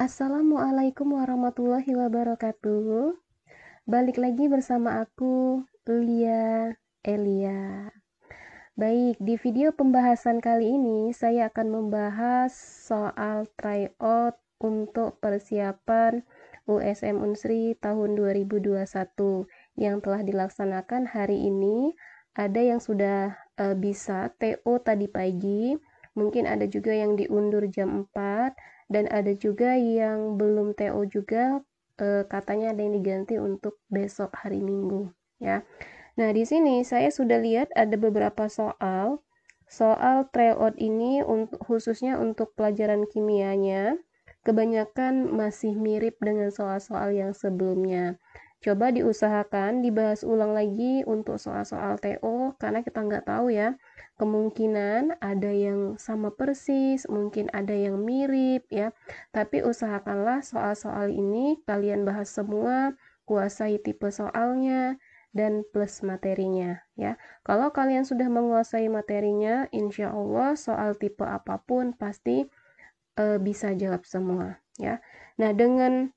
Assalamualaikum warahmatullahi wabarakatuh. Balik lagi bersama aku, Lia Elia. Baik, di video pembahasan kali ini saya akan membahas soal tryout untuk persiapan USM Unsri tahun 2021 yang telah dilaksanakan hari ini. Ada yang sudah bisa TO tadi pagi, mungkin ada juga yang diundur jam 4, dan ada juga yang belum TO juga, katanya ada yang diganti untuk besok hari Minggu, ya. Nah, di sini saya sudah lihat ada beberapa soal tryout ini khususnya untuk pelajaran kimianya, kebanyakan masih mirip dengan soal-soal yang sebelumnya. Coba diusahakan dibahas ulang lagi untuk soal-soal TO, karena kita nggak tahu ya, kemungkinan ada yang sama persis, mungkin ada yang mirip ya, tapi usahakanlah soal-soal ini kalian bahas semua, kuasai tipe soalnya, dan plus materinya ya. Kalau kalian sudah menguasai materinya, insya Allah soal tipe apapun pasti bisa jawab semua ya. Nah, dengan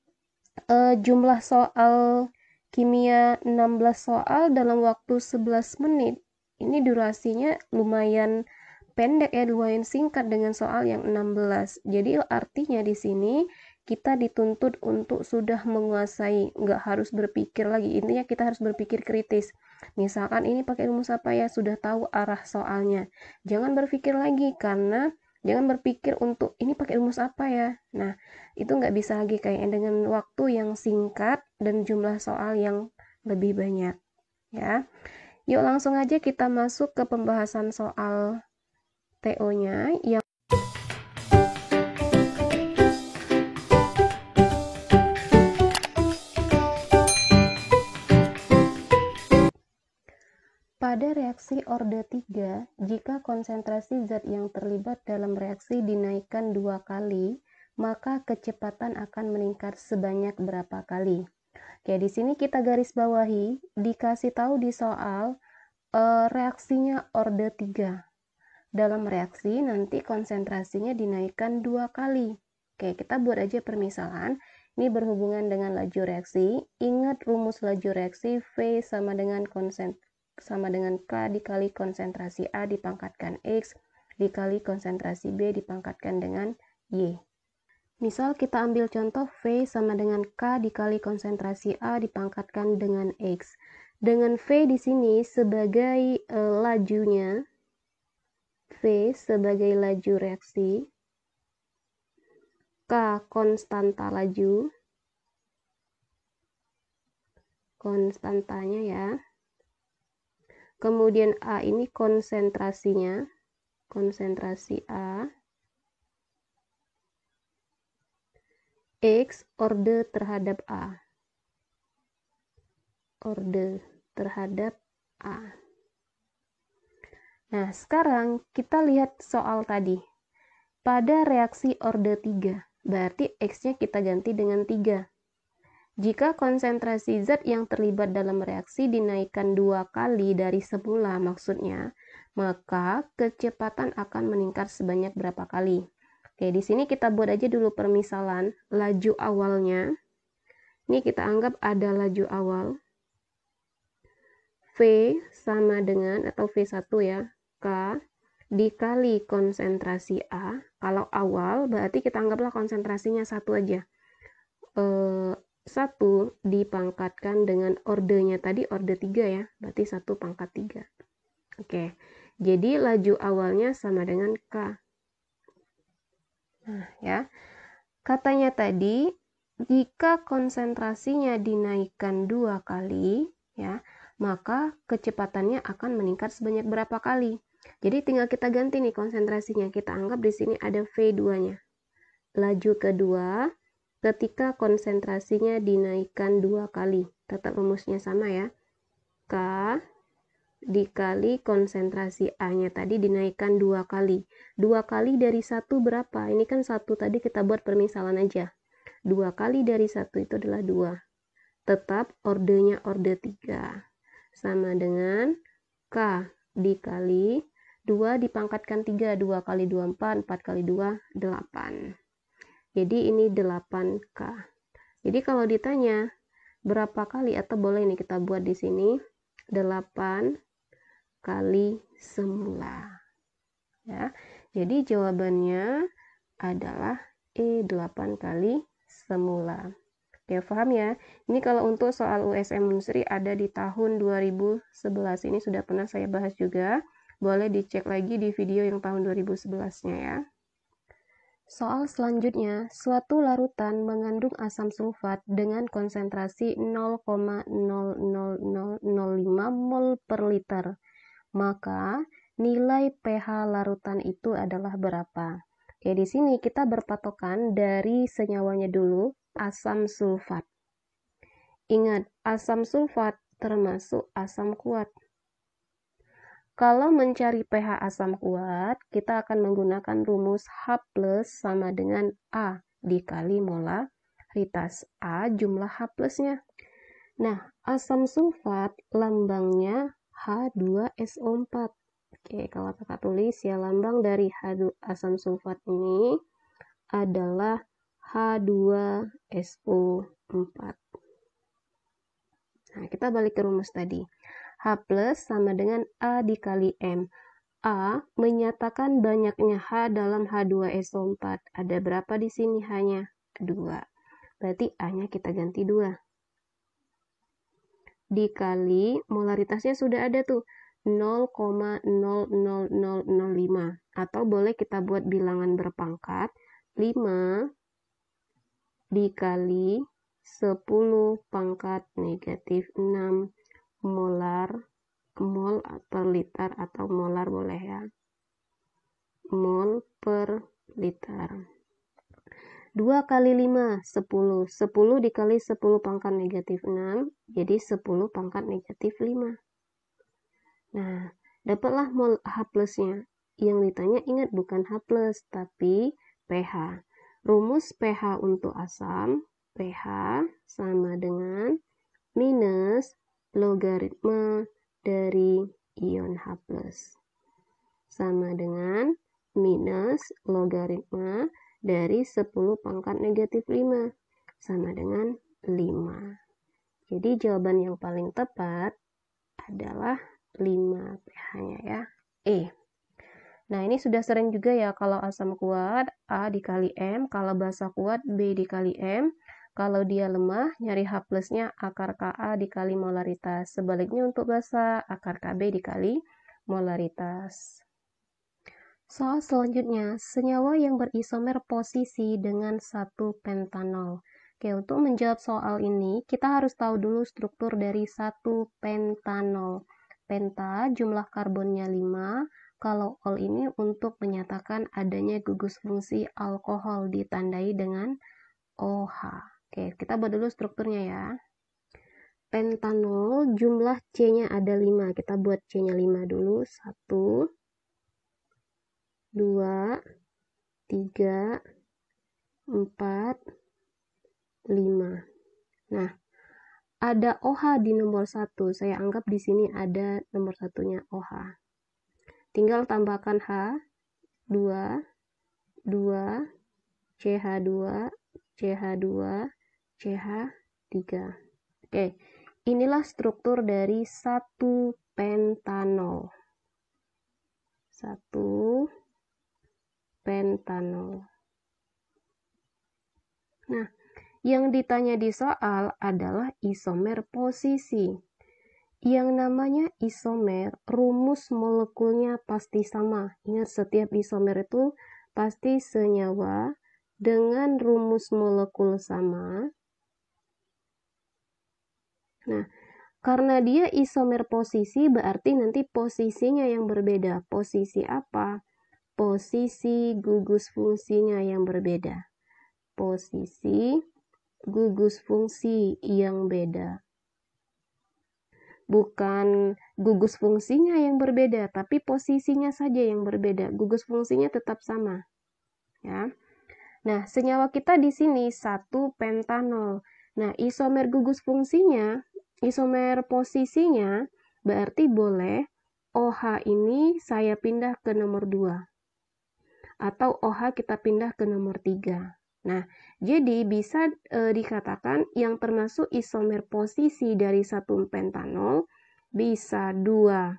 jumlah soal kimia 16 soal dalam waktu 11 menit, ini durasinya lumayan pendek ya, lumayan singkat dengan soal yang 16. Jadi artinya di sini kita dituntut untuk sudah menguasai, nggak harus berpikir lagi. Intinya kita harus berpikir kritis. Misalkan ini pakai rumus apa ya, sudah tahu arah soalnya. Jangan berpikir lagi, karena jangan berpikir untuk ini pakai rumus apa ya. Nah, itu nggak bisa lagi kayak dengan waktu yang singkat dan jumlah soal yang lebih banyak ya. Yuk langsung aja kita masuk ke pembahasan soal TO-nya. Yang pada reaksi orde 3, jika konsentrasi zat yang terlibat dalam reaksi dinaikkan 2 kali, maka kecepatan akan meningkat sebanyak berapa kali? Oke, di sini kita garis bawahi, dikasih tahu di soal reaksinya orde 3. Dalam reaksi nanti konsentrasinya dinaikkan 2 kali. Oke, kita buat aja permisalan. Ini berhubungan dengan laju reaksi. Ingat rumus laju reaksi, V sama dengan K dikali konsentrasi A dipangkatkan X dikali konsentrasi B dipangkatkan dengan Y. Misal kita ambil contoh V sama dengan K dikali konsentrasi A dipangkatkan dengan X. Dengan V di sini sebagai lajunya, V sebagai laju reaksi, K konstanta laju, konstantanya ya. Kemudian A ini konsentrasinya, konsentrasi A. X orde terhadap A. Orde terhadap A. Nah, sekarang kita lihat soal tadi. Pada reaksi orde 3, berarti X-nya kita ganti dengan 3. Jika konsentrasi zat yang terlibat dalam reaksi dinaikkan 2 kali dari semula maksudnya, maka kecepatan akan meningkat sebanyak berapa kali? Oke, di sini kita buat aja dulu permisalan laju awalnya. Ini kita anggap ada laju awal. V sama dengan, atau V1 ya, K dikali konsentrasi A. Kalau awal berarti kita anggaplah konsentrasinya 1 aja. 1 dipangkatkan dengan ordenya tadi orde 3 ya, berarti 1 pangkat 3. Oke, jadi laju awalnya sama dengan K. Nah ya, katanya tadi jika konsentrasinya dinaikkan 2 kali ya, maka kecepatannya akan meningkat sebanyak berapa kali. Jadi tinggal kita ganti nih konsentrasinya, kita anggap di sini ada V2-nya. Laju kedua ketika konsentrasinya dinaikkan 2 kali. Tetap rumusnya sama ya. K dikali konsentrasi A-nya tadi dinaikkan 2 kali. 2 kali dari 1 berapa? Ini kan 1 tadi kita buat permisalan aja. 2 kali dari 1 itu adalah 2. Tetap ordenya orde 3. Sama dengan K dikali 2 dipangkatkan 3. 2 kali 2, 4. 4 kali 2, 8. Jadi ini 8K. Jadi kalau ditanya berapa kali, atau boleh nih kita buat di sini 8 kali semula. Ya. Jadi jawabannya adalah E, 8 kali semula. Oke, paham ya? Ini kalau untuk soal USM Unsri ada di tahun 2011. Ini sudah pernah saya bahas juga. Boleh dicek lagi di video yang tahun 2011-nya ya. Soal selanjutnya, suatu larutan mengandung asam sulfat dengan konsentrasi 0,00005 mol per liter. Maka nilai pH larutan itu adalah berapa? Ya, di sini kita berpatokan dari senyawanya dulu, asam sulfat. Ingat, asam sulfat termasuk asam kuat. Kalau mencari pH asam kuat, kita akan menggunakan rumus H+ sama dengan A dikali molaritas. A jumlah H+-nya. Nah, asam sulfat lambangnya H2SO4. Oke, kalau kakak tulis ya, lambang dari asam sulfat ini adalah H2SO4. Nah, kita balik ke rumus tadi. H+ sama dengan A dikali M. A menyatakan banyaknya H dalam H2SO4. Ada berapa di sini? Hanya 2. Berarti A-nya kita ganti 2. Dikali molaritasnya sudah ada tuh, 0,00005, atau boleh kita buat bilangan berpangkat 5 dikali 10 pangkat negatif 6 molar, mol per liter atau molar boleh ya, mol per liter. 2 kali 5, 10. 10 dikali 10 pangkat negatif 6, jadi 10 pangkat negatif 5. Nah, dapatlah mol H+-nya. Yang ditanya ingat bukan H+, tapi pH. Rumus pH untuk asam, pH sama dengan minus logaritma dari ion H+. Sama dengan minus logaritma dari 10 pangkat negatif 5. Sama dengan 5. Jadi jawaban yang paling tepat adalah 5 pH-nya ya, E. Nah, ini sudah sering juga ya, kalau asam kuat A dikali M, kalau basa kuat B dikali M, kalau dia lemah nyari H+-nya akar Ka dikali molaritas. Sebaliknya untuk basa, akar Kb dikali molaritas. Soal selanjutnya, senyawa yang berisomer posisi dengan 1 pentanol. Oke, untuk menjawab soal ini, kita harus tahu dulu struktur dari 1 pentanol. Penta jumlah karbonnya 5, kalau ol ini untuk menyatakan adanya gugus fungsi alkohol ditandai dengan OH. Oke, kita buat dulu strukturnya ya. Pentanol jumlah C-nya ada 5, kita buat C-nya 5 dulu. 1, 2, 3, 4, 5. Nah, ada OH di nomor 1. Saya anggap di sini ada nomor 1-nya OH. Tinggal tambahkan H, 2, 2, CH2, CH2, CH3. Oke, inilah struktur dari 1 pentanol. 1 pentanol. Nah, yang ditanya di soal adalah isomer posisi. Yang namanya isomer, rumus molekulnya pasti sama. Ingat, setiap isomer itu pasti senyawa dengan rumus molekul sama. Nah, karena dia isomer posisi, berarti nanti posisinya yang berbeda. Posisi apa? Posisi gugus fungsinya yang berbeda. Posisi gugus fungsi yang beda. Bukan gugus fungsinya yang berbeda, tapi posisinya saja yang berbeda. Gugus fungsinya tetap sama. Ya. Nah, senyawa kita di sini 1 pentanol. Nah, isomer gugus fungsinya, isomer posisinya, berarti boleh OH ini saya pindah ke nomor 2. Atau OH kita pindah ke nomor 3. Nah, jadi bisa dikatakan yang termasuk isomer posisi dari satu pentanol bisa 2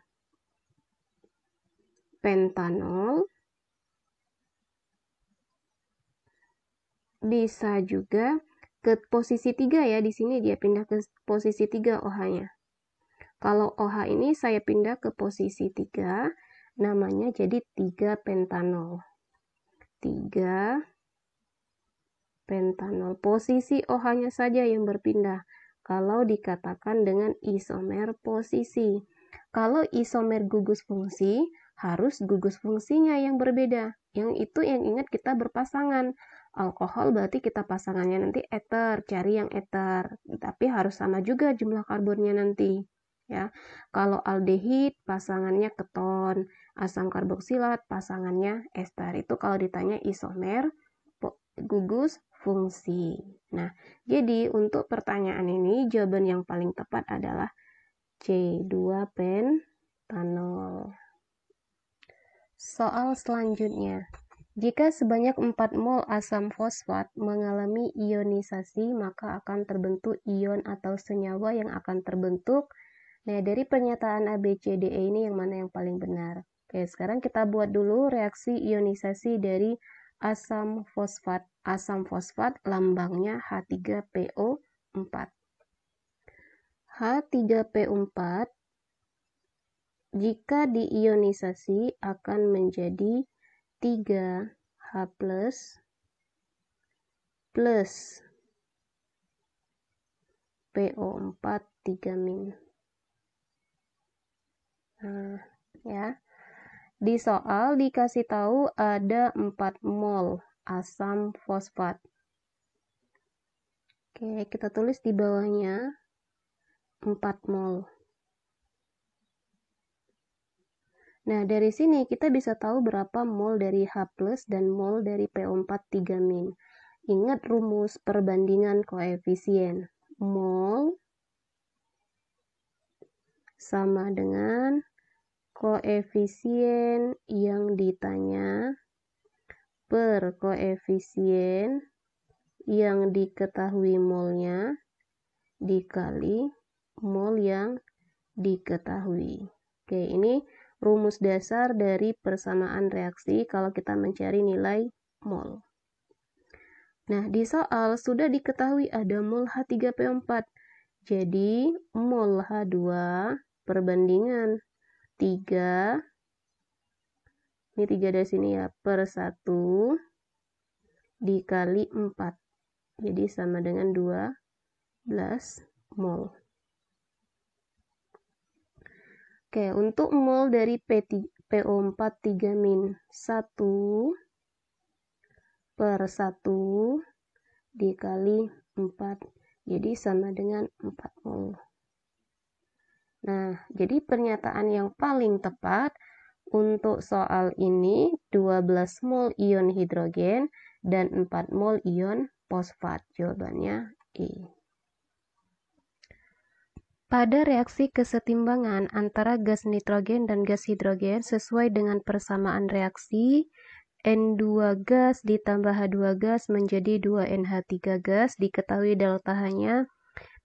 pentanol, bisa juga ke posisi 3 ya, di sini dia pindah ke posisi 3 OH-nya. Kalau OH ini saya pindah ke posisi 3, namanya jadi 3 pentanol. 3 pentanol. Posisi OH-nya saja yang berpindah kalau dikatakan dengan isomer posisi. Kalau isomer gugus fungsi, harus gugus fungsinya yang berbeda. Yang itu yang ingat kita berpasangan. Alkohol berarti kita pasangannya nanti eter, cari yang eter. Tapi harus sama juga jumlah karbonnya nanti. Ya, kalau aldehid pasangannya keton, asam karboksilat pasangannya ester. Itu kalau ditanya isomer gugus fungsi. Nah, jadi untuk pertanyaan ini jawaban yang paling tepat adalah C2 pentanol. Soal selanjutnya. Jika sebanyak 4 mol asam fosfat mengalami ionisasi, maka akan terbentuk ion atau senyawa yang akan terbentuk. Nah, dari pernyataan A, B, C, D, E ini yang mana yang paling benar? Oke, sekarang kita buat dulu reaksi ionisasi dari asam fosfat. Asam fosfat lambangnya H3PO4. H3PO4 jika diionisasi akan menjadi 3H plus PO4 3-. Nah, ya. Di soal dikasih tahu ada 4 mol asam fosfat. Oke, kita tulis di bawahnya 4 mol. Nah, dari sini kita bisa tahu berapa mol dari H+ dan mol dari PO4 3-. Ingat rumus perbandingan koefisien. Mol sama dengan koefisien yang ditanya per koefisien yang diketahui molnya dikali mol yang diketahui. Oke, ini rumus dasar dari persamaan reaksi kalau kita mencari nilai mol. Nah, di soal sudah diketahui ada mol H3PO4. Jadi, mol H2 perbandingan 3, ini 3 dari sini ya, per 1 dikali 4. Jadi, sama dengan 12 mol. Oke, untuk mol dari PO4 3-, 1 per 1 dikali 4. Jadi sama dengan 4 mol. Nah, jadi pernyataan yang paling tepat untuk soal ini 12 mol ion hidrogen dan 4 mol ion fosfat. Jawabannya E. Pada reaksi kesetimbangan antara gas nitrogen dan gas hidrogen sesuai dengan persamaan reaksi, N2 gas ditambah H2 gas menjadi 2NH3 gas, diketahui delta H-nya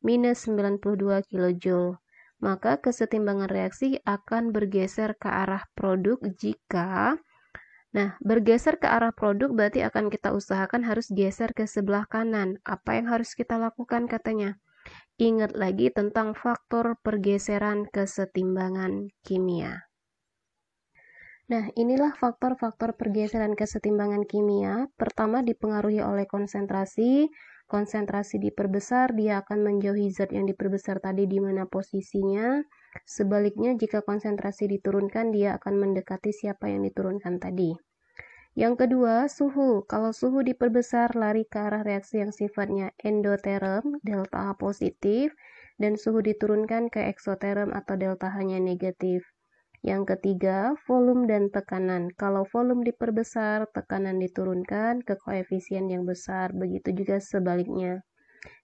minus 92 kJ. Maka kesetimbangan reaksi akan bergeser ke arah produk jika, bergeser ke arah produk berarti akan kita usahakan harus geser ke sebelah kanan. Apa yang harus kita lakukan katanya? Ingat lagi tentang faktor pergeseran kesetimbangan kimia. Nah, inilah faktor-faktor pergeseran kesetimbangan kimia. Pertama, dipengaruhi oleh konsentrasi. Konsentrasi diperbesar, dia akan menjauhi zat yang diperbesar tadi di mana posisinya. Sebaliknya, jika konsentrasi diturunkan, dia akan mendekati siapa yang diturunkan tadi. Yang kedua, suhu. Kalau suhu diperbesar, lari ke arah reaksi yang sifatnya endoterm, delta H positif, dan suhu diturunkan ke eksoterm atau delta H-nya negatif. Yang ketiga, volume dan tekanan. Kalau volume diperbesar, tekanan diturunkan ke koefisien yang besar, begitu juga sebaliknya.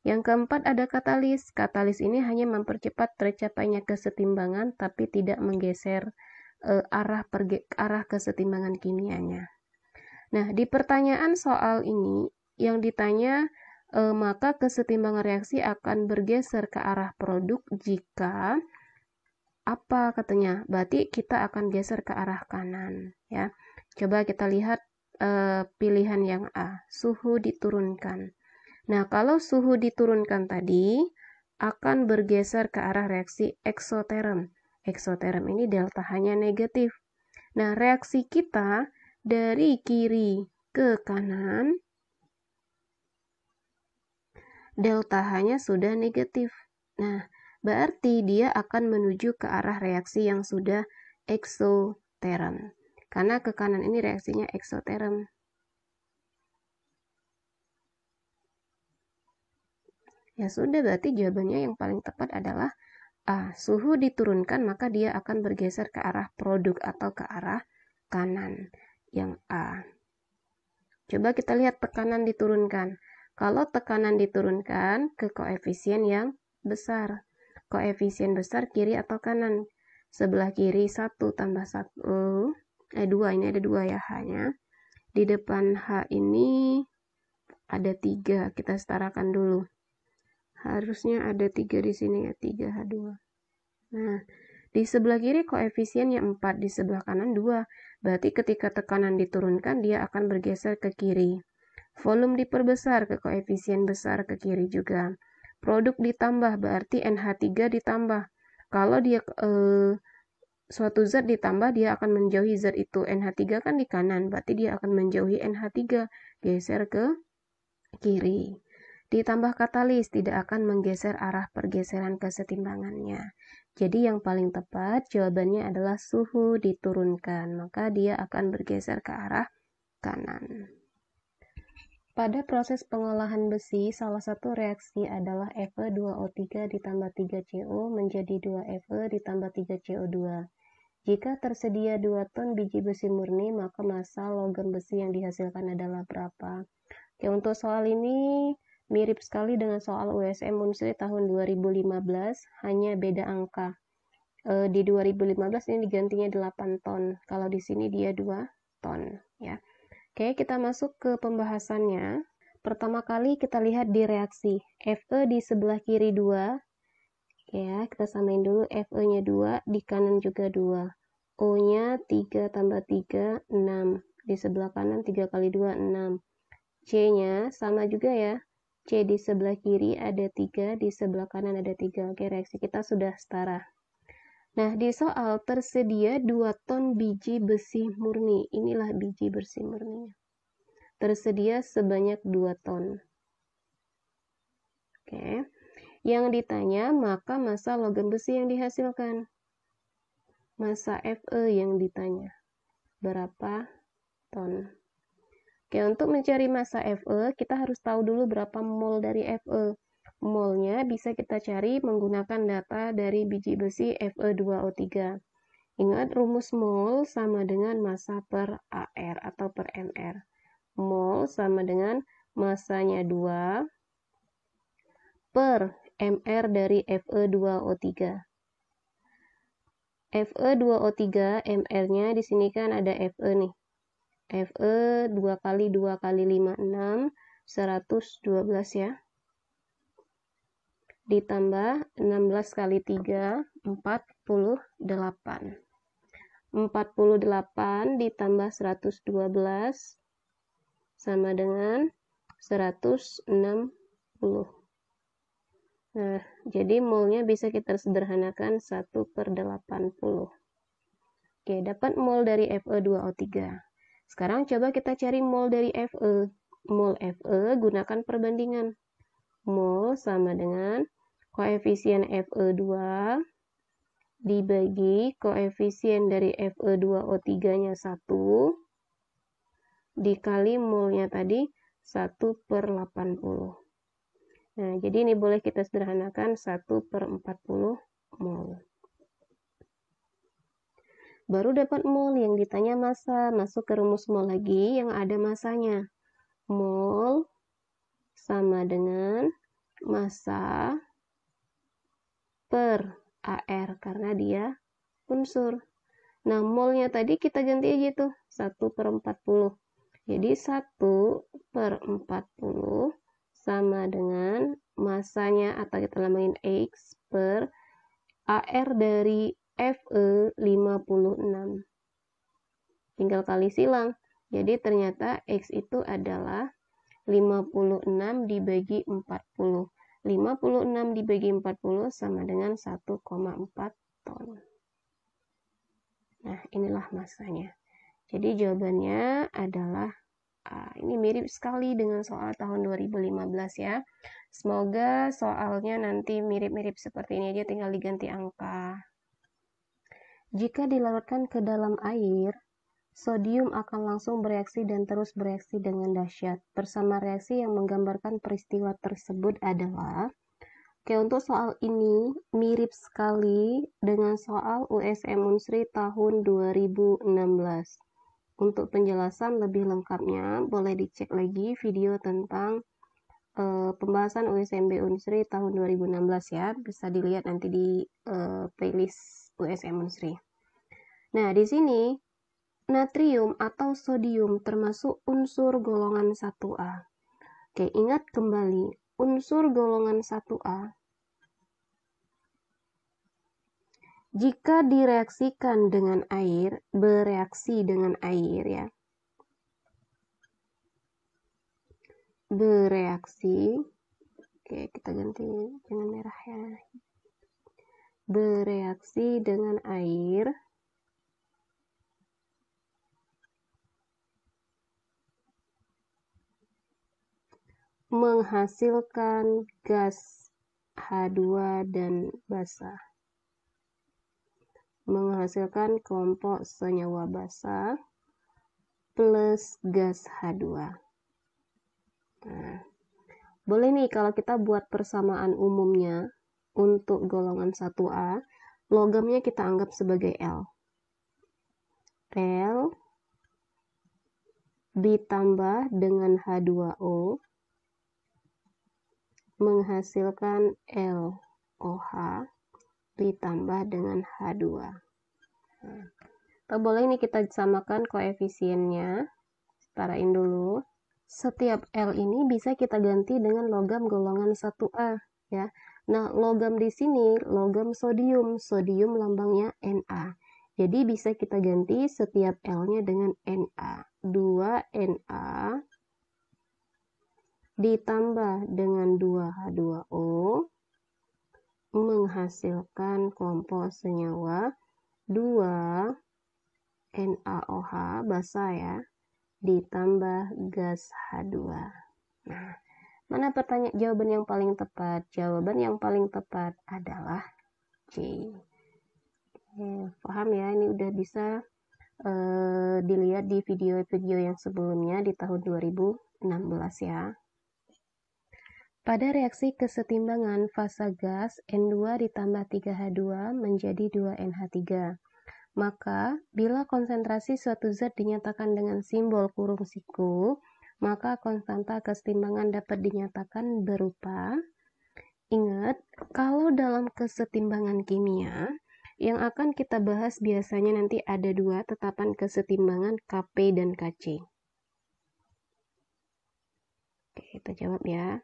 Yang keempat ada katalis. Katalis ini hanya mempercepat tercapainya kesetimbangan, tapi tidak menggeser arah kesetimbangan kimianya. Nah, di pertanyaan soal ini, yang ditanya, maka kesetimbangan reaksi akan bergeser ke arah produk jika apa katanya? Berarti kita akan geser ke arah kanan, ya. Coba kita lihat pilihan yang A, suhu diturunkan. Nah, kalau suhu diturunkan tadi akan bergeser ke arah reaksi eksoterm. Eksoterm ini delta H-nya negatif. Nah, reaksi kita dari kiri ke kanan, delta H-nya sudah negatif. Nah, berarti dia akan menuju ke arah reaksi yang sudah eksoterm. Karena ke kanan ini reaksinya eksoterm. Ya sudah, berarti jawabannya yang paling tepat adalah A. Suhu diturunkan, maka dia akan bergeser ke arah produk atau ke arah kanan. Yang A. Coba kita lihat tekanan diturunkan. Kalau tekanan diturunkan ke koefisien yang besar. Koefisien besar kiri atau kanan? Sebelah kiri 1 tambah 1. 2, ini ada 2 ya H-nya. Di depan H ini ada 3. Kita setarakan dulu. Harusnya ada 3 di sini ya, 3H2. Nah, di sebelah kiri koefisiennya 4, di sebelah kanan 2. Berarti ketika tekanan diturunkan, dia akan bergeser ke kiri. Volume diperbesar ke koefisien besar ke kiri juga. Produk ditambah, berarti NH3 ditambah. Kalau dia suatu zat ditambah, dia akan menjauhi zat itu. NH3 kan di kanan, berarti dia akan menjauhi NH3, geser ke kiri. Ditambah katalis, tidak akan menggeser arah pergeseran kesetimbangannya. Jadi yang paling tepat jawabannya adalah suhu diturunkan, maka dia akan bergeser ke arah kanan. Pada proses pengolahan besi, salah satu reaksi adalah Fe2O3 ditambah 3CO menjadi 2Fe ditambah 3CO2. Jika tersedia 2 ton biji besi murni, maka massa logam besi yang dihasilkan adalah berapa? Oke, untuk soal ini mirip sekali dengan soal USM Unsri tahun 2015, hanya beda angka. Di 2015 ini digantinya 8 ton, kalau di sini dia 2 ton. Ya. Oke, kita masuk ke pembahasannya. Pertama kali kita lihat di reaksi. Fe di sebelah kiri 2. Ya, kita samain dulu. Fe-nya 2, di kanan juga 2. O-nya 3 tambah 3, 6. Di sebelah kanan 3 kali 2, 6. C-nya sama juga ya. C di sebelah kiri ada 3, di sebelah kanan ada 3. Oke, reaksi kita sudah setara. Nah, di soal tersedia 2 ton biji besi murni. Inilah biji besi murninya. Tersedia sebanyak 2 ton. Oke. Yang ditanya, maka massa logam besi yang dihasilkan. Massa Fe yang ditanya. Berapa ton? Oke, untuk mencari massa Fe, kita harus tahu dulu berapa mol dari Fe. Molnya bisa kita cari menggunakan data dari biji besi Fe2O3. Ingat, rumus mol sama dengan massa per AR atau per MR. Mol sama dengan massanya 2 per MR dari Fe2O3. Fe2O3, MR-nya di sini kan ada Fe nih. Fe 2 kali 2 kali 5, 6, 112 ya. Ditambah 16 kali 3, 48. 48 ditambah 112 sama dengan 160. Nah, jadi molnya bisa kita sederhanakan 1/80. Oke, dapat mol dari Fe2O3. Sekarang coba kita cari mol dari Fe. Mol Fe gunakan perbandingan. Mol sama dengan koefisien Fe2 dibagi koefisien dari Fe2O3-nya 1 dikali molnya tadi 1/80. Nah, jadi ini boleh kita sederhanakan 1/40 mol. Baru dapat mol, yang ditanya massa. Masuk ke rumus mol lagi yang ada massanya. Mol sama dengan massa per AR karena dia unsur. Nah, molnya tadi kita ganti aja tuh 1/40. Jadi 1/40 sama dengan masanya atau kita lambangin X per AR dari Fe 56. Tinggal kali silang. Jadi ternyata X itu adalah 56 dibagi 40. 56 dibagi 40 sama dengan 1,4 ton. Nah, inilah masanya. Jadi jawabannya adalah ini mirip sekali dengan soal tahun 2015 ya. Semoga soalnya nanti mirip-mirip seperti ini aja, tinggal diganti angka. Jika dilarutkan ke dalam air, sodium akan langsung bereaksi dan terus bereaksi dengan dahsyat. Persamaan reaksi yang menggambarkan peristiwa tersebut adalah, untuk soal ini mirip sekali dengan soal USM Unsri tahun 2016. Untuk penjelasan lebih lengkapnya, boleh dicek lagi video tentang pembahasan USMB Unsri tahun 2016 ya. Bisa dilihat nanti di playlist USM Unsri. Nah, di sini natrium atau sodium termasuk unsur golongan 1A. Oke, ingat kembali, unsur golongan 1A jika direaksikan dengan air, bereaksi dengan air ya. Bereaksi. Oke, kita ganti dengan merah ya. Bereaksi dengan air menghasilkan gas H2 dan basa. Menghasilkan kelompok senyawa basa plus gas H2. Nah, boleh nih kalau kita buat persamaan umumnya untuk golongan 1A, logamnya kita anggap sebagai L. L ditambah dengan H2O menghasilkan LOH ditambah dengan H2. Nah, atau boleh ini kita samakan koefisiennya. Setarain dulu. Setiap L ini bisa kita ganti dengan logam golongan 1A ya. Nah, logam di sini logam sodium. Sodium lambangnya Na. Jadi bisa kita ganti setiap L-nya dengan Na. 2Na ditambah dengan 2H2O menghasilkan kelompok senyawa 2NaOH basa ya, ditambah gas H2. Nah, mana jawaban yang paling tepat? Jawaban yang paling tepat adalah C. Paham ya? Ini udah bisa dilihat di video-video yang sebelumnya di tahun 2016 ya. Pada reaksi kesetimbangan fasa gas N2 ditambah 3H2 menjadi 2NH3. Maka, bila konsentrasi suatu zat dinyatakan dengan simbol kurung siku, maka konstanta kesetimbangan dapat dinyatakan berupa, ingat, kalau dalam kesetimbangan kimia, yang akan kita bahas biasanya nanti ada dua tetapan kesetimbangan Kp dan Kc. Oke, kita jawab ya.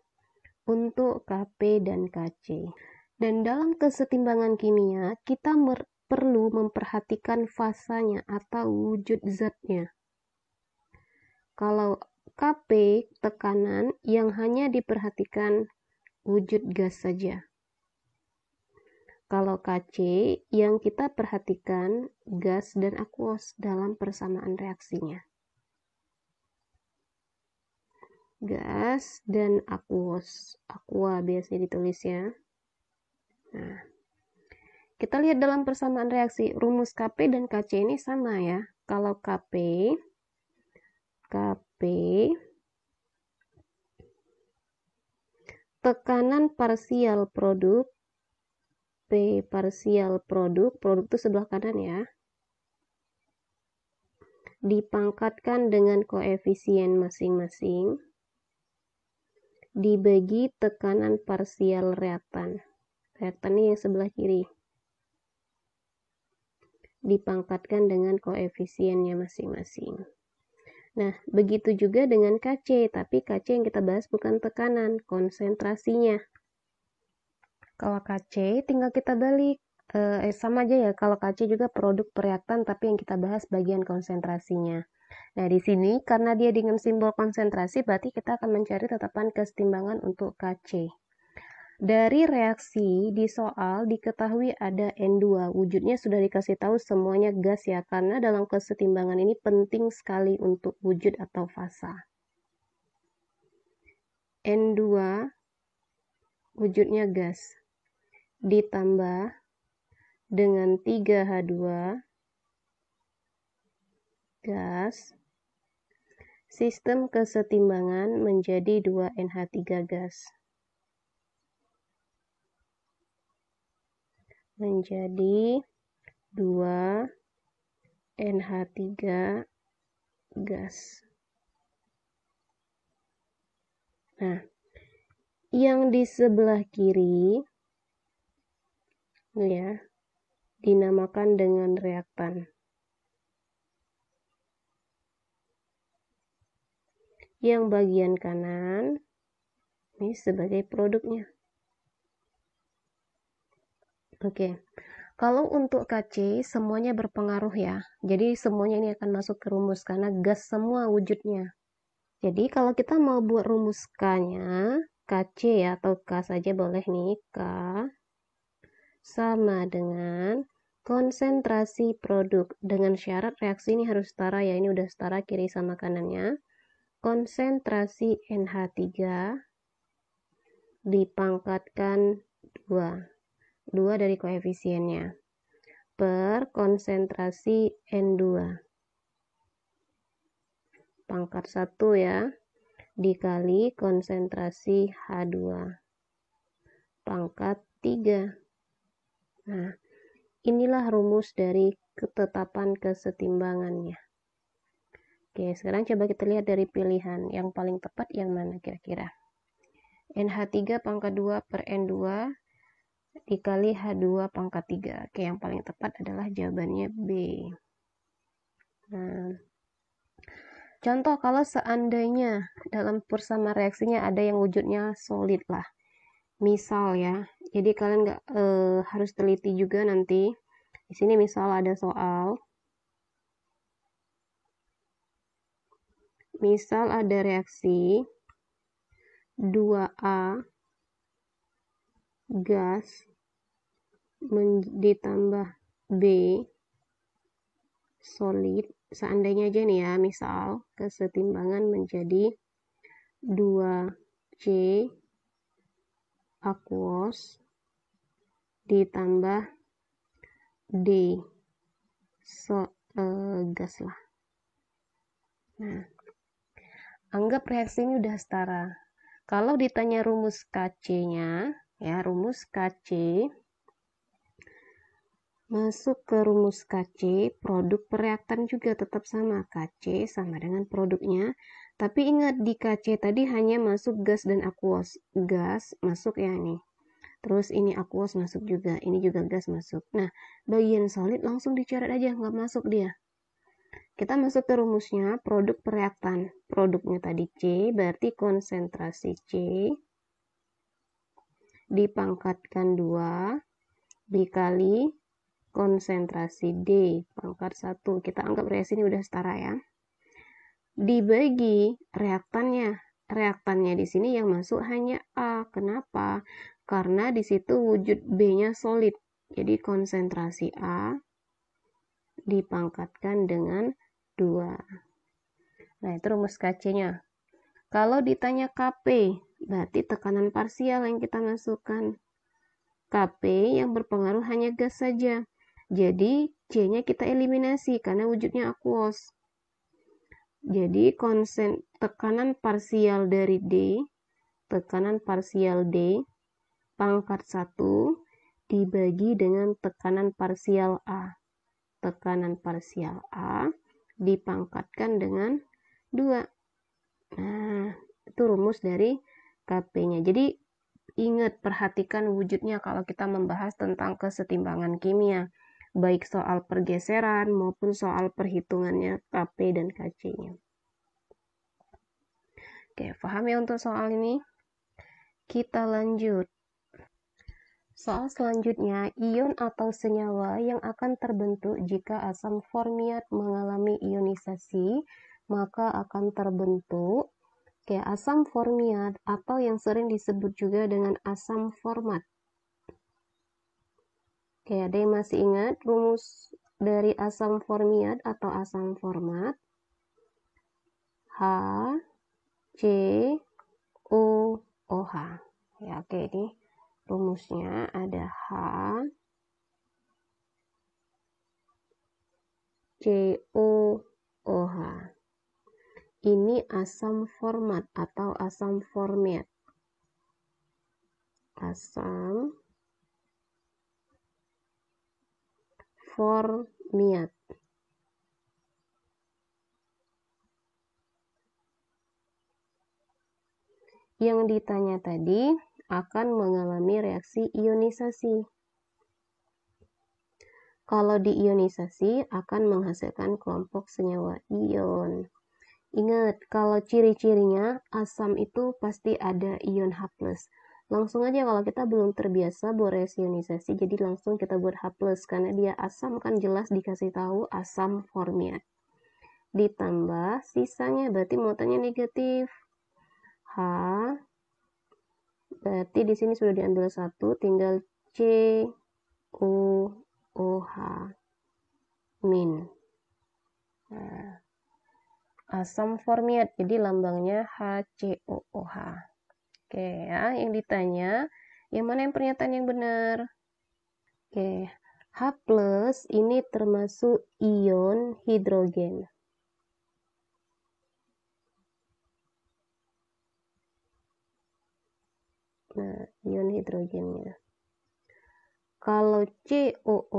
Untuk Kp dan Kc. Dan dalam kesetimbangan kimia, kita perlu memperhatikan fasanya atau wujud zatnya. Kalau Kp tekanan yang hanya diperhatikan wujud gas saja. Kalau Kc yang kita perhatikan gas dan aquos dalam persamaan reaksinya. Gas dan aquos. Aqua biasanya ditulis ya. Nah, kita lihat dalam persamaan reaksi, rumus Kp dan Kc ini sama ya. Kalau Kp tekanan parsial produk, P parsial produk itu sebelah kanan ya, dipangkatkan dengan koefisien masing-masing, dibagi tekanan parsial reaktan. Reaktan ini yang sebelah kiri. Dipangkatkan dengan koefisiennya masing-masing. Nah, begitu juga dengan Kc, tapi Kc yang kita bahas bukan tekanan, konsentrasinya. Kalau Kc tinggal kita balik, sama aja ya, kalau Kc juga produk reaktan, tapi yang kita bahas bagian konsentrasinya. Nah, di sini karena dia dengan simbol konsentrasi, berarti kita akan mencari tetapan kesetimbangan untuk Kc. Dari reaksi di soal diketahui ada N2, wujudnya sudah dikasih tahu semuanya gas ya, karena dalam kesetimbangan ini penting sekali untuk wujud atau fasa. N2 wujudnya gas, ditambah dengan 3H2 gas, sistem kesetimbangan menjadi 2NH3 gas. Menjadi 2NH3 gas. Nah, yang di sebelah kiri ya dinamakan dengan reaktan. Yang bagian kanan ini sebagai produknya. Oke. Kalau untuk Kc semuanya berpengaruh ya. Jadi semuanya ini akan masuk ke rumus karena gas semua wujudnya. Jadi kalau kita mau buat rumus K-nya, Kc ya atau K saja boleh nih, K sama dengan konsentrasi produk. Dengan syarat reaksi ini harus setara ya, ini udah setara kiri sama kanannya. Konsentrasi NH3 dipangkatkan 2 dari koefisiennya per konsentrasi N2 pangkat 1 ya dikali konsentrasi H2 pangkat 3. Nah, inilah rumus dari ketetapan kesetimbangannya. Oke, sekarang coba kita lihat dari pilihan yang paling tepat yang mana kira-kira. NH3 pangkat 2 per N2 dikali H2 pangkat 3. Oke, yang paling tepat adalah jawabannya B. Nah, contoh kalau seandainya dalam persama reaksinya ada yang wujudnya solid lah. Misal ya, jadi kalian nggak harus teliti juga nanti. Di sini misal ada soal. Misal ada reaksi 2A gas ditambah B solid. Seandainya aja nih ya, misal kesetimbangan menjadi 2C aquos ditambah D gas lah. Nah, anggap reaksi ini udah setara. Kalau ditanya rumus Kc-nya, ya rumus Kc, masuk ke rumus Kc, produk reaktan juga tetap sama. Kc sama dengan produknya. Tapi ingat di Kc tadi hanya masuk gas dan aquos. Gas masuk ya nih. Terus ini aquos masuk juga. Ini juga gas masuk. Nah, bagian solid langsung dicoret aja, nggak masuk dia. Kita masuk ke rumusnya, produk reaktan. Produknya tadi C, berarti konsentrasi C dipangkatkan 2 dikali konsentrasi D pangkat 1. Kita anggap reaksi ini udah setara ya. Dibagi reaktannya. Reaktannya di sini yang masuk hanya A. Kenapa? Karena di situ wujud B-nya solid. Jadi konsentrasi A dipangkatkan dengan 2. Nah, itu rumus Kc-nya. Kalau ditanya Kp, berarti tekanan parsial yang kita masukkan. Kp yang berpengaruh hanya gas saja. Jadi, C-nya kita eliminasi karena wujudnya aquos. Jadi, tekanan parsial dari D, tekanan parsial D, pangkat 1, dibagi dengan tekanan parsial A. Tekanan parsial A dipangkatkan dengan 2. Nah, itu rumus dari Kp-nya. Jadi, ingat, perhatikan wujudnya kalau kita membahas tentang kesetimbangan kimia. Baik soal pergeseran maupun soal perhitungannya Kp dan Kc-nya. Oke, paham ya untuk soal ini? Kita lanjut. Soal selanjutnya, ion atau senyawa yang akan terbentuk jika asam formiat mengalami ionisasi, maka akan terbentuk asam formiat atau yang sering disebut juga dengan asam format. Ada yang masih ingat rumus dari asam formiat atau asam format? HCOOH. Ya, oke, ini rumusnya ada HCOOH. Ini asam format atau asam formiat. Asam formiat. Yang ditanya tadi akan mengalami reaksi ionisasi. Kalau diionisasi akan menghasilkan kelompok senyawa ion. Ingat, kalau ciri-cirinya asam itu pasti ada ion H+. Langsung aja kalau kita belum terbiasa buat reaksi ionisasi, jadi langsung kita buat H+, karena dia asam kan jelas dikasih tahu asam formiat. Ditambah sisanya, berarti muatannya negatif. H, berarti di sini sudah diambil 1, tinggal COOH min. Nah, asam formiat, jadi lambangnya HCOOH. Oke ya, yang ditanya, yang mana yang pernyataan yang benar? Oke, H+ ini termasuk ion hidrogen. Nah, ion hidrogennya. Kalau HCOOH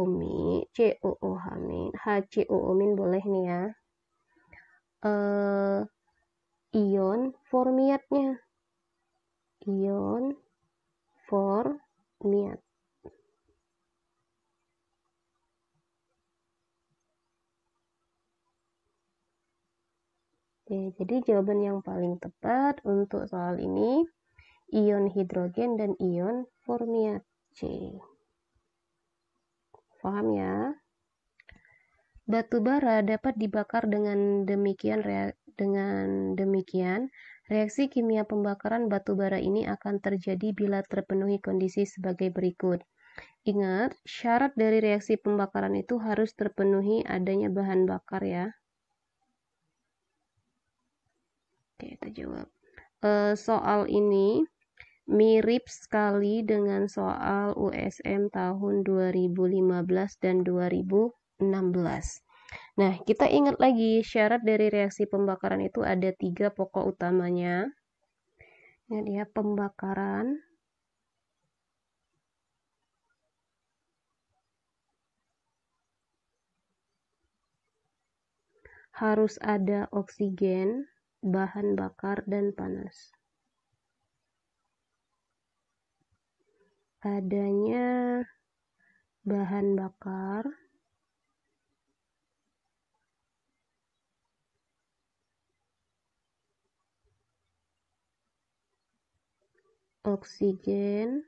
boleh nih ya. Ion formiatnya. Ion formiat. Oke, jadi jawaban yang paling tepat untuk soal ini ion hidrogen dan ion formiat C. Paham ya? Batu bara dapat dibakar dengan demikian, reaksi kimia pembakaran batu bara ini akan terjadi bila terpenuhi kondisi sebagai berikut. Ingat, syarat dari reaksi pembakaran itu harus terpenuhi adanya bahan bakar ya. Oke, kita jawab. Soal ini mirip sekali dengan soal USM tahun 2015 dan 2016. Nah, kita ingat lagi syarat dari reaksi pembakaran itu ada 3 pokok utamanya. Ingat ya, pembakaran, harus ada oksigen, bahan bakar, dan panas. Adanya bahan bakar, oksigen,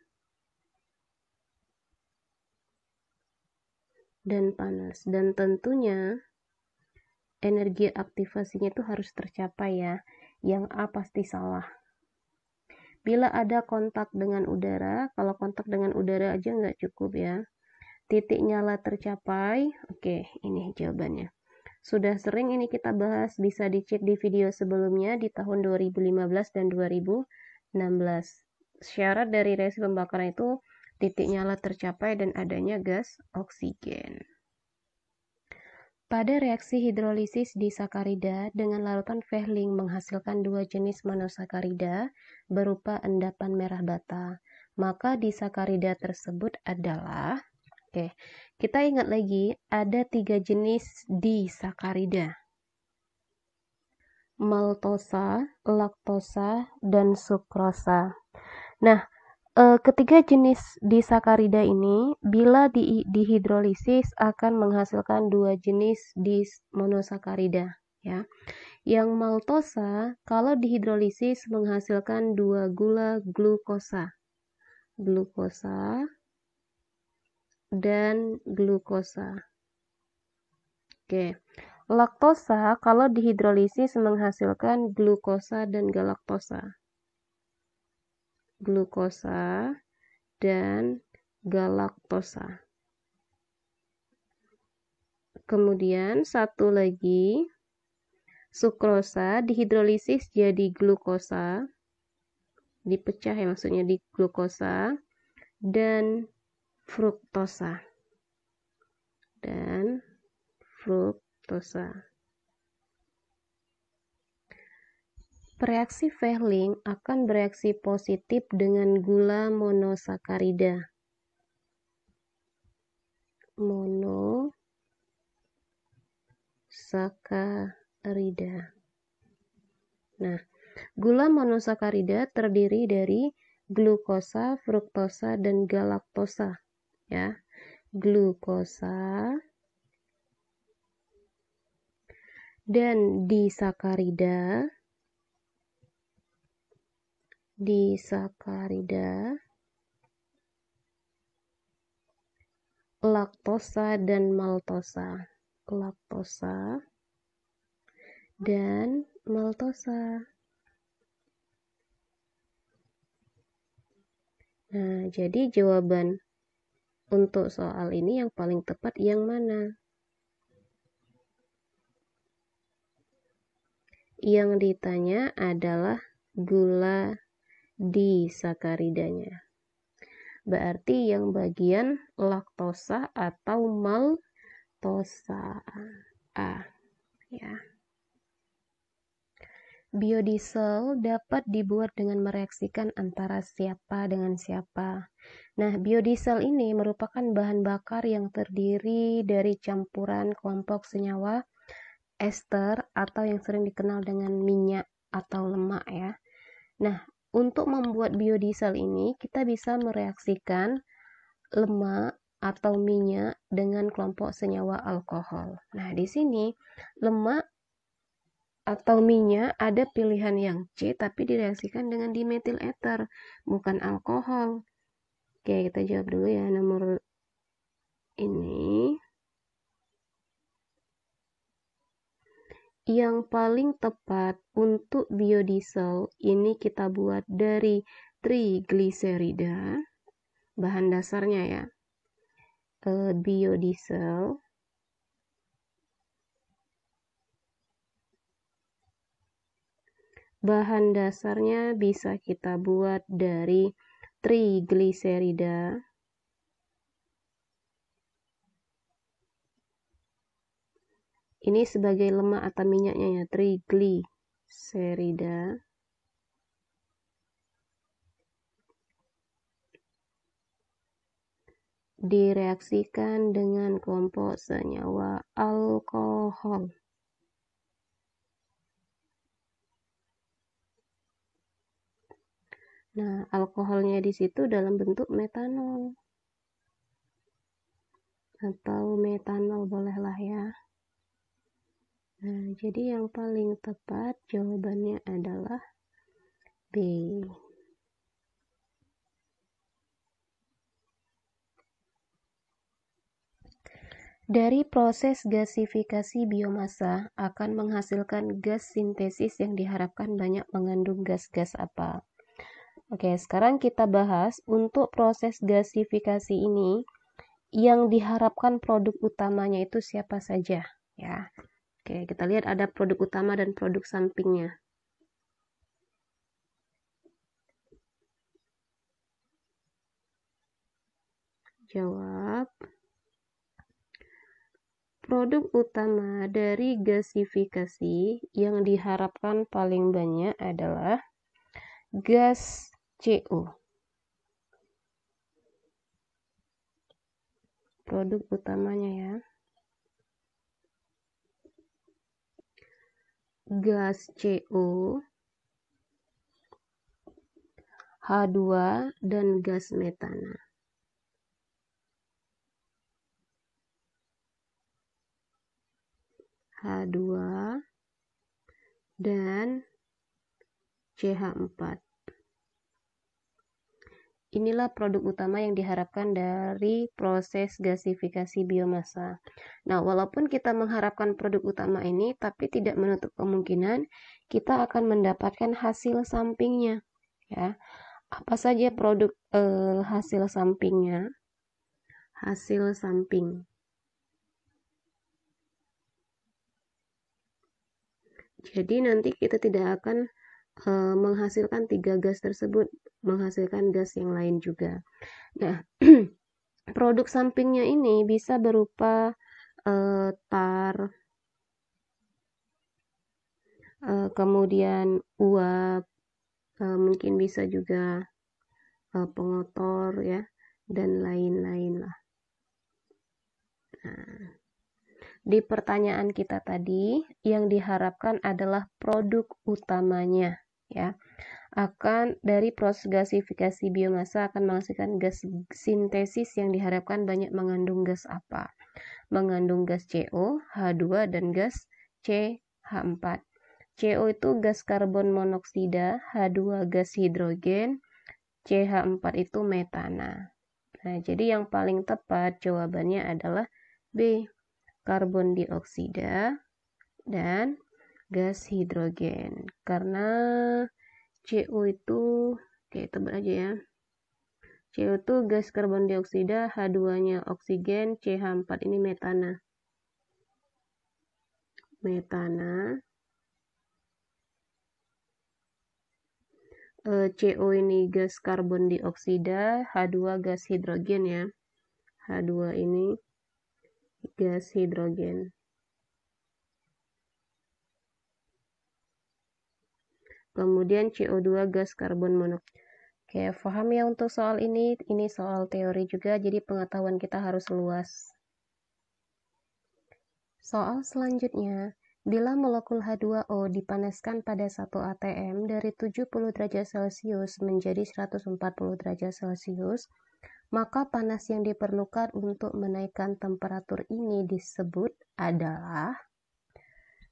dan panas. Dan tentunya energi aktivasinya itu harus tercapai ya. Yang A pasti salah. Bila ada kontak dengan udara, kalau kontak dengan udara aja nggak cukup ya. Titik nyala tercapai, oke, ini jawabannya. Sudah sering ini kita bahas, bisa dicek di video sebelumnya di tahun 2015 dan 2016. Syarat dari reaksi pembakaran itu titik nyala tercapai dan adanya gas oksigen. Pada reaksi hidrolisis disakarida dengan larutan Fehling menghasilkan 2 jenis monosakarida berupa endapan merah bata. Maka disakarida tersebut adalah, kita ingat lagi ada 3 jenis disakarida. Maltosa, laktosa, dan sukrosa. Nah, ketiga jenis disakarida ini bila dihidrolisis akan menghasilkan 2 jenis monosakarida ya. Yang maltosa kalau dihidrolisis menghasilkan 2 gula glukosa. Glukosa dan glukosa. Oke. Laktosa kalau dihidrolisis menghasilkan glukosa dan galaktosa. Glukosa dan galaktosa. Kemudian satu lagi, sukrosa dihidrolisis jadi glukosa, dipecah ya maksudnya di glukosa, dan fruktosa. Dan fruktosa. Reaksi Fehling akan bereaksi positif dengan gula monosakarida. Monosakarida. Nah, gula monosakarida terdiri dari glukosa, fruktosa, dan galaktosa. Ya, glukosa dan disakarida, laktosa dan maltosa. Laktosa dan maltosa. Nah, jadi jawaban untuk soal ini yang paling tepat yang mana? Yang ditanya adalah gula disakaridanya. Berarti yang bagian laktosa atau maltosa. Ya. Biodiesel dapat dibuat dengan mereaksikan antara siapa dengan siapa. Nah, biodiesel ini merupakan bahan bakar yang terdiri dari campuran kelompok senyawa ester atau yang sering dikenal dengan minyak atau lemak ya. Nah, untuk membuat biodiesel ini kita bisa mereaksikan lemak atau minyak dengan kelompok senyawa alkohol. Nah, di sini lemak atau minyak ada pilihan yang C tapi direaksikan dengan dimetil ether, bukan alkohol. Oke, kita jawab dulu ya nomor ini. Yang paling tepat untuk biodiesel ini kita buat dari trigliserida, bahan dasarnya ya. Biodiesel bahan dasarnya bisa kita buat dari trigliserida. Ini sebagai lemak atau minyaknya ya, trigliserida. Direaksikan dengan kelompok senyawa alkohol. Nah, alkoholnya di situ dalam bentuk metanol. Atau metanol bolehlah ya. Nah, jadi yang paling tepat jawabannya adalah B. Dari proses gasifikasi biomasa akan menghasilkan gas sintesis yang diharapkan banyak mengandung gas-gas apa? Oke, sekarang kita bahas untuk proses gasifikasi ini yang diharapkan produk utamanya itu siapa saja ya. Oke, kita lihat ada produk utama dan produk sampingnya. Jawab. Produk utama dari gasifikasi yang diharapkan paling banyak adalah gas CO. Produk utamanya ya. Gas CO, H2, dan gas metana. H2 dan CH4. Inilah produk utama yang diharapkan dari proses gasifikasi biomasa. Nah, walaupun kita mengharapkan produk utama ini, tapi tidak menutup kemungkinan kita akan mendapatkan hasil sampingnya. Ya, apa saja produk hasil sampingnya? Hasil samping. Jadi nanti kita tidak akan menghasilkan 3 gas tersebut, menghasilkan gas yang lain juga. Nah, produk sampingnya ini bisa berupa tar, kemudian uap, mungkin bisa juga pengotor ya, dan lain-lain lah. Nah, di pertanyaan kita tadi yang diharapkan adalah produk utamanya ya. Akan dari proses gasifikasi biomasa akan menghasilkan gas sintesis yang diharapkan banyak mengandung gas apa? Mengandung gas CO, H2 dan gas CH4. CO itu gas karbon monoksida, H2 gas hidrogen, CH4 itu metana. Nah, jadi yang paling tepat jawabannya adalah B, karbon dioksida dan gas hidrogen. Karena CO itu, oke tebak aja ya. CO itu gas karbon dioksida, H2-nya oksigen, CH4 ini metana. CO ini gas karbon dioksida, H2 gas hidrogen ya. H2 ini gas hidrogen. Kemudian CO2 gas karbon monoksida. Oke, paham ya untuk soal ini? Ini soal teori juga, jadi pengetahuan kita harus luas. Soal selanjutnya, bila molekul H2O dipanaskan pada 1 atm dari 70 derajat Celcius menjadi 140 derajat Celcius, maka panas yang diperlukan untuk menaikkan temperatur ini disebut adalah.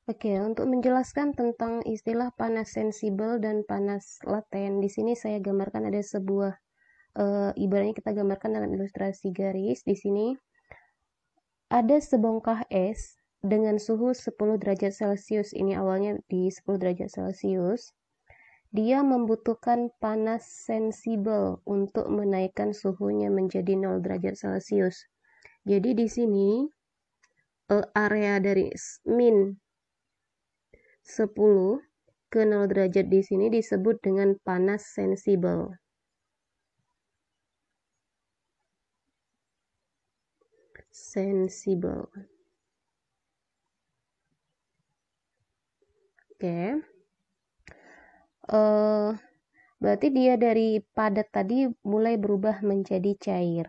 Oke, untuk menjelaskan tentang istilah panas sensibel dan panas laten, di sini saya gambarkan ada sebuah ibaratnya kita gambarkan dalam ilustrasi garis. Di sini ada sebongkah es dengan suhu 10 derajat Celcius. Ini awalnya di 10 derajat Celcius. Dia membutuhkan panas sensibel untuk menaikkan suhunya menjadi 0 derajat Celcius. Jadi di sini area dari min 10 ke 0 derajat di sini disebut dengan panas sensibel. Oke. Berarti dia dari padat tadi mulai berubah menjadi cair.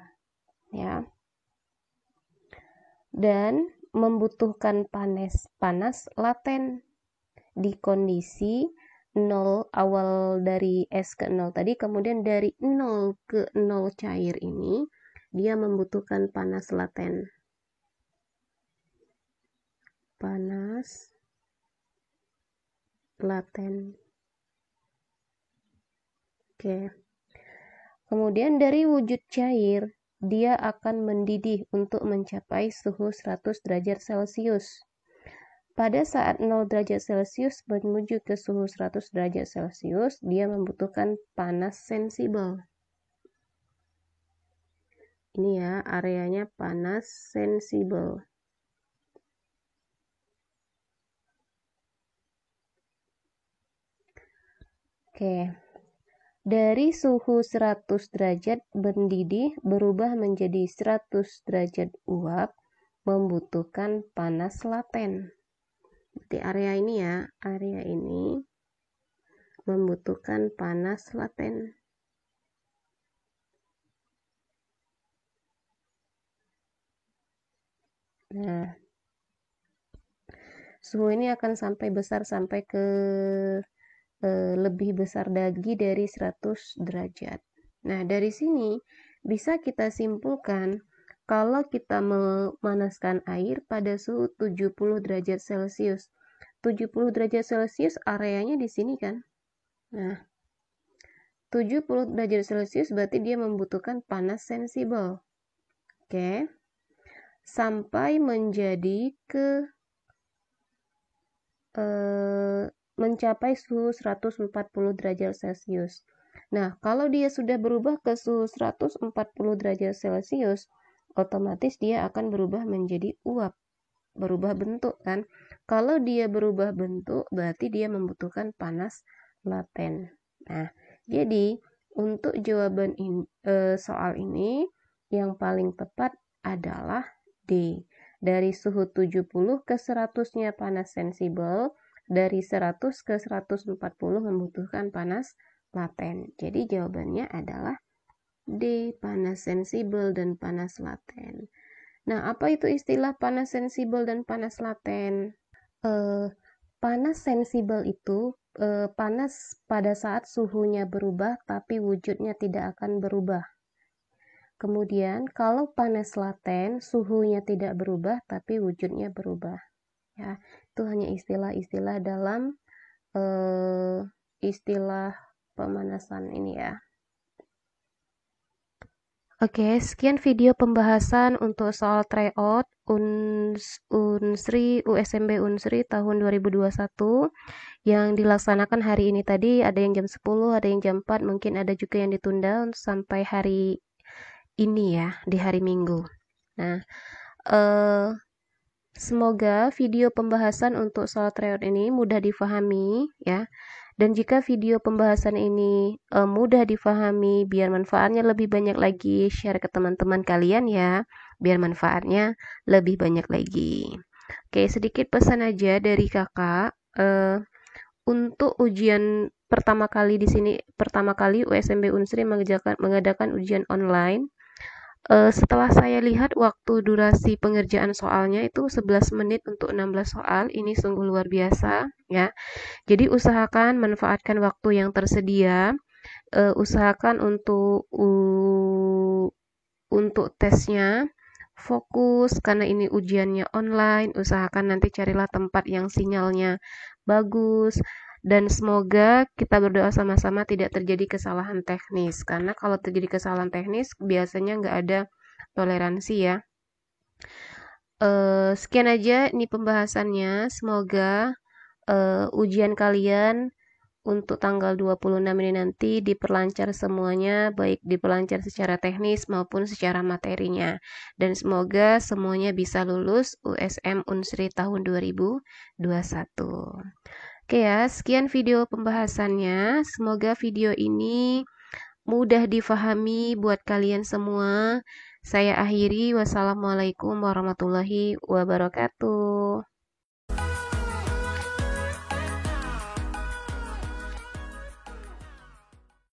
Ya. Dan membutuhkan panas laten di kondisi 0 awal dari S ke 0 tadi, kemudian dari 0 ke 0 cair ini dia membutuhkan panas laten. Panas laten. Oke. Kemudian dari wujud cair dia akan mendidih untuk mencapai suhu 100 derajat Celcius. Pada saat 0 derajat Celcius menuju ke suhu 100 derajat Celcius, dia membutuhkan panas sensibel. Ini ya, areanya panas sensibel. Oke. Dari suhu 100 derajat mendidih berubah menjadi 100 derajat uap, membutuhkan panas laten. Di area ini ya, area ini membutuhkan panas laten. Nah, suhu ini akan sampai besar sampai ke lebih besar lagi dari 100 derajat. Nah, dari sini bisa kita simpulkan kalau kita memanaskan air pada suhu 70 derajat Celcius, 70 derajat Celcius areanya di sini kan. Nah, 70 derajat Celcius berarti dia membutuhkan panas sensibel. Oke. Sampai menjadi mencapai suhu 140 derajat Celcius. Nah, kalau dia sudah berubah ke suhu 140 derajat Celcius, otomatis dia akan berubah menjadi uap, berubah bentuk kan. Kalau dia berubah bentuk, berarti dia membutuhkan panas laten. Nah, jadi untuk jawaban soal ini, yang paling tepat adalah D. Dari suhu 70 ke 100-nya panas sensibel, dari 100 ke 140 membutuhkan panas laten. Jadi jawabannya adalah D, panas sensibel dan panas laten. Nah, apa itu istilah panas sensibel dan panas laten? Panas sensibel itu panas pada saat suhunya berubah tapi wujudnya tidak akan berubah. Kemudian, kalau panas laten, suhunya tidak berubah, tapi wujudnya berubah. Ya, itu hanya istilah-istilah dalam istilah pemanasan ini ya. Oke, sekian video pembahasan untuk soal tryout Unsri USMB Unsri tahun 2021 yang dilaksanakan hari ini tadi. Ada yang jam 10, ada yang jam 4, mungkin ada juga yang ditunda sampai hari ini ya, di hari Minggu. Nah, semoga video pembahasan untuk soal tryout ini mudah difahami ya. Dan jika video pembahasan ini mudah difahami, biar manfaatnya lebih banyak lagi, share ke teman-teman kalian ya, biar manfaatnya lebih banyak lagi. Oke, sedikit pesan aja dari kakak. Untuk ujian pertama kali di sini, pertama kali USMB Unsri mengadakan ujian online. Setelah saya lihat waktu durasi pengerjaan soalnya itu 11 menit untuk 16 soal, ini sungguh luar biasa ya. Jadi usahakan manfaatkan waktu yang tersedia, usahakan untuk tesnya fokus karena ini ujiannya online, usahakan nanti carilah tempat yang sinyalnya bagus. Dan semoga kita berdoa sama-sama tidak terjadi kesalahan teknis. Karena kalau terjadi kesalahan teknis, biasanya nggak ada toleransi ya. Sekian aja ini pembahasannya. Semoga ujian kalian untuk tanggal 26 ini nanti diperlancar semuanya, baik diperlancar secara teknis maupun secara materinya. Dan semoga semuanya bisa lulus USM Unsri tahun 2021. Oke ya, sekian video pembahasannya. Semoga video ini mudah difahami buat kalian semua. Saya akhiri, wassalamualaikum warahmatullahi wabarakatuh.